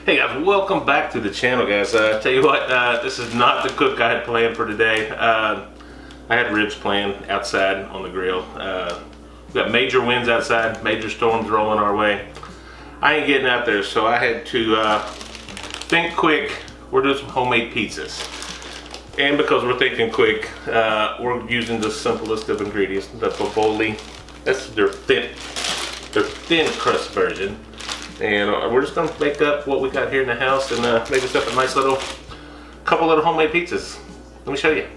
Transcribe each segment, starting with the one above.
Hey guys, welcome back to the channel, guys. Tell you what, this is not the cook I had planned for today. I had ribs planned outside on the grill. We got major winds outside, major storms rolling our way. I ain't getting out there, so I had to think quick. We're doing some homemade pizzas. And because we're thinking quick, we're using the simplest of ingredients, the boboli. That's their thin crust version. And we're just gonna make up what we got here in the house and make us up a nice couple little homemade pizzas. Let me show you.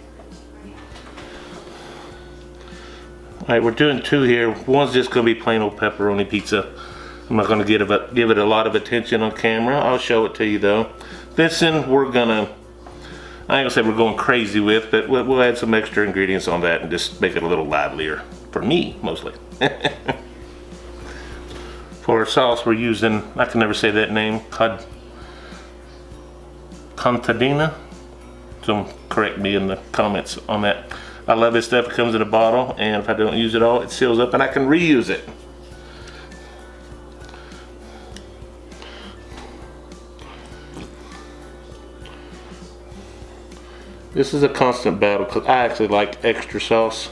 All right, we're doing two here. One's just gonna be plain old pepperoni pizza. I'm not gonna give it a lot of attention on camera. I'll show it to you though. This one we're gonna, I ain't gonna say we're going crazy with, but we'll add some extra ingredients on that and just make it a little livelier. For me, mostly. For our sauce, we're using, I can never say that name, contadina. So correct me in the comments on that. I love this stuff. It comes in a bottle, and if I don't use it all, it seals up and I can reuse it. This is a constant battle because I actually like extra sauce.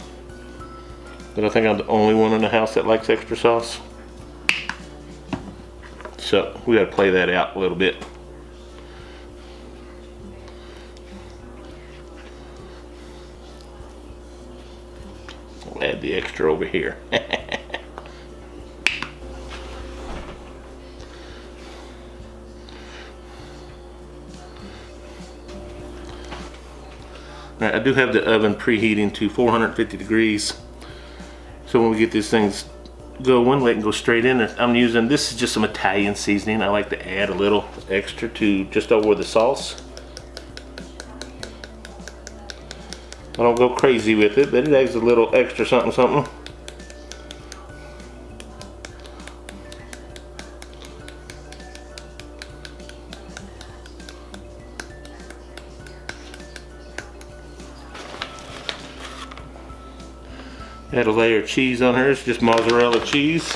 But I think I'm the only one in the house that likes extra sauce. So we gotta play that out a little bit. We'll add the extra over here. Alright, I do have the oven preheating to 450 degrees. So when we get these things going, we can go straight in. I'm using, this is just some Italian seasoning. I like to add a little extra to just over the sauce. I don't go crazy with it, but it adds a little extra something. Add a layer of cheese on her. It's just mozzarella cheese,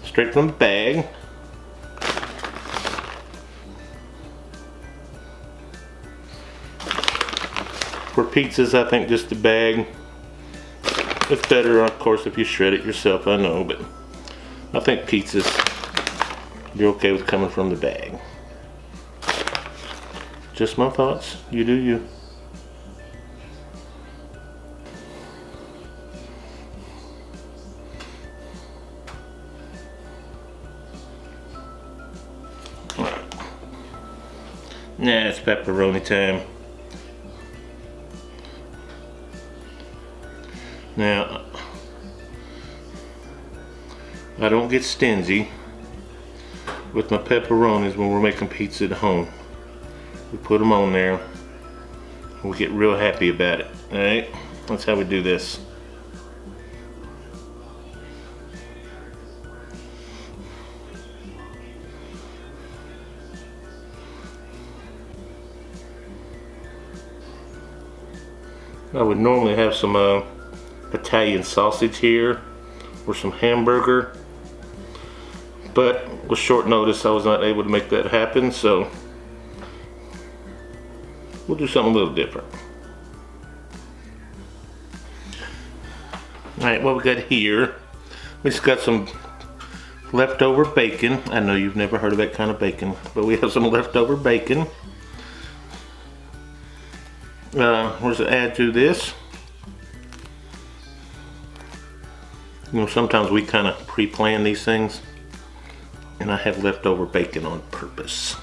straight from the bag. For pizzas, I think just the bag. It's better, of course, if you shred it yourself, I know, but I think pizzas, you're okay with coming from the bag. Just my thoughts. You do you. Nah, it's pepperoni time. Now, I don't get stingy with my pepperonis when we're making pizza at home. We put them on there and we get real happy about it. Alright, that's how we do this. I would normally have some Italian sausage here or some hamburger, but with short notice I was not able to make that happen, so we'll do something a little different. Alright, what we got here, we just got some leftover bacon. I know you've never heard of that kind of bacon, but we have some leftover bacon. We're to add to this. You know, sometimes we kind of pre-plan these things, and I have leftover bacon on purpose.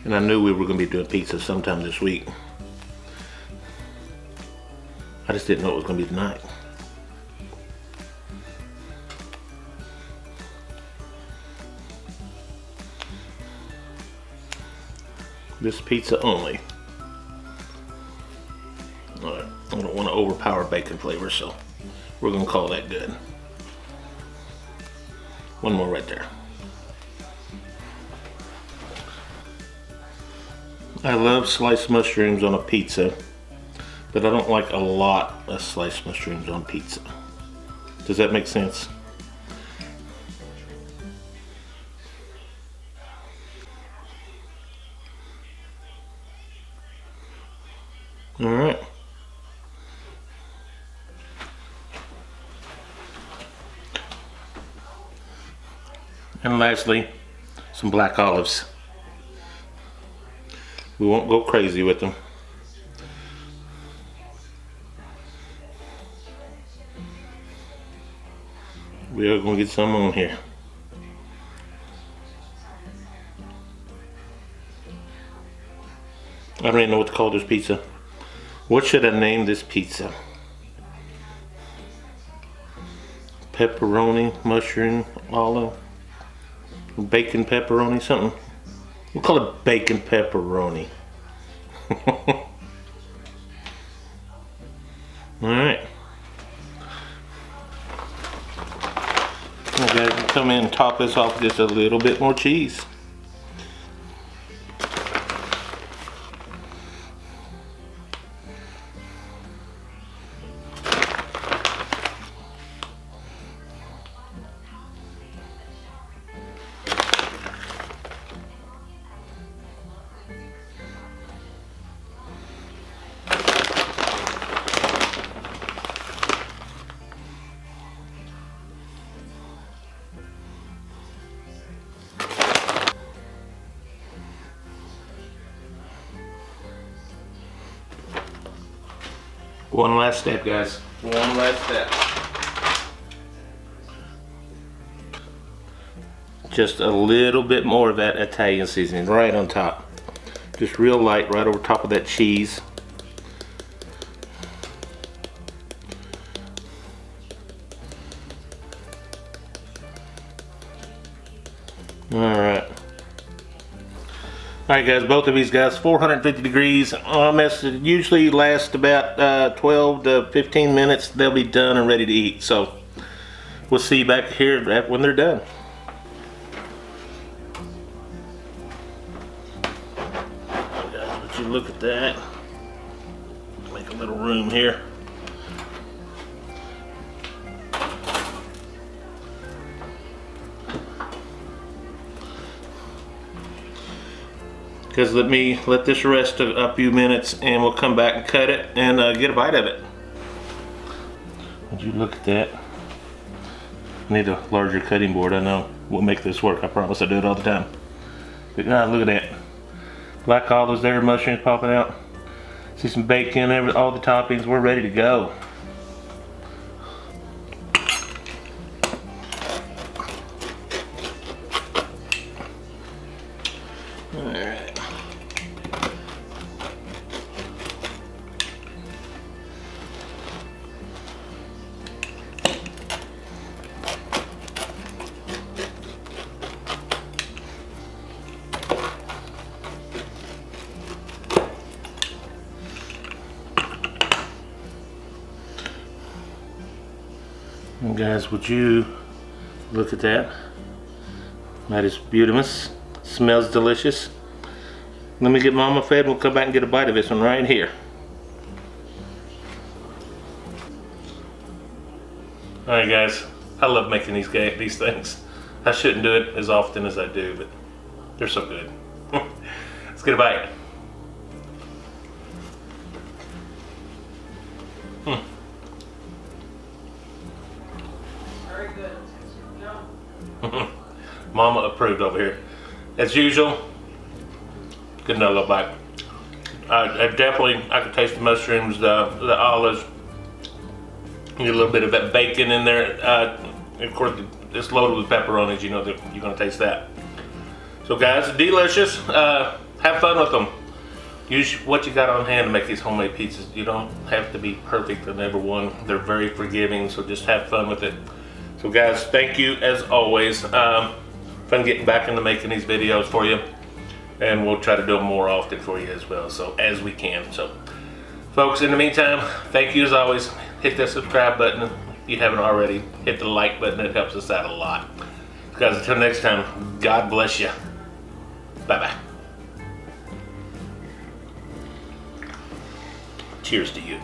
And I knew we were going to be doing pizza sometime this week. I just didn't know it was going to be tonight. This pizza only. I don't want to overpower bacon flavor, so we're going to call that good. One more right there. I love sliced mushrooms on a pizza, but I don't like a lot of sliced mushrooms on pizza. Does that make sense? All right. And lastly, some black olives. We won't go crazy with them. We are going to get some on here. I don't even know what to call this pizza. What should I name this pizza? Pepperoni, mushroom, olive, bacon pepperoni, something. We'll call it bacon pepperoni. Alright. Okay, come in and top this off with just a little bit more cheese. One last step, guys. One last step. Just a little bit more of that Italian seasoning right on top. Just real light right over top of that cheese. Alright. Alright guys, both of these guys, 450 degrees. This usually lasts about 12 to 15 minutes. They'll be done and ready to eat. So we'll see you back here when they're done. Guys, would you look at that? Make a little room here. Because let this rest a few minutes and we'll come back and cut it and get a bite of it. Would you look at that? Need a larger cutting board, I know. We'll make this work, I promise. I do it all the time. But look at that. Black olives there, mushrooms popping out. See some bacon, all the toppings. We're ready to go. Alright. And guys, would you look at that? That is beautiful. Smells delicious. Let me get Mama fed and we'll come back and get a bite of this one right here. Alright guys, I love making these things. I shouldn't do it as often as I do, but they're so good. Let's get a bite. Very good. Mama approved over here. As usual, good another bite. I could taste the mushrooms, the olives, get a little bit of that bacon in there. Of course, it's loaded with pepperonis, you know that you're gonna taste that. So guys, delicious. Have fun with them. Use what you got on hand to make these homemade pizzas. You don't have to be perfect in every one. They're very forgiving, so just have fun with it. So guys, thank you as always. Fun getting back into making these videos for you, and we'll try to do them more often for you as well, so as we can. So folks, in the meantime, thank you as always. Hit that subscribe button if you haven't already. Hit the like button, it helps us out a lot. Guys, until next time, God bless you. Bye bye. Cheers to you.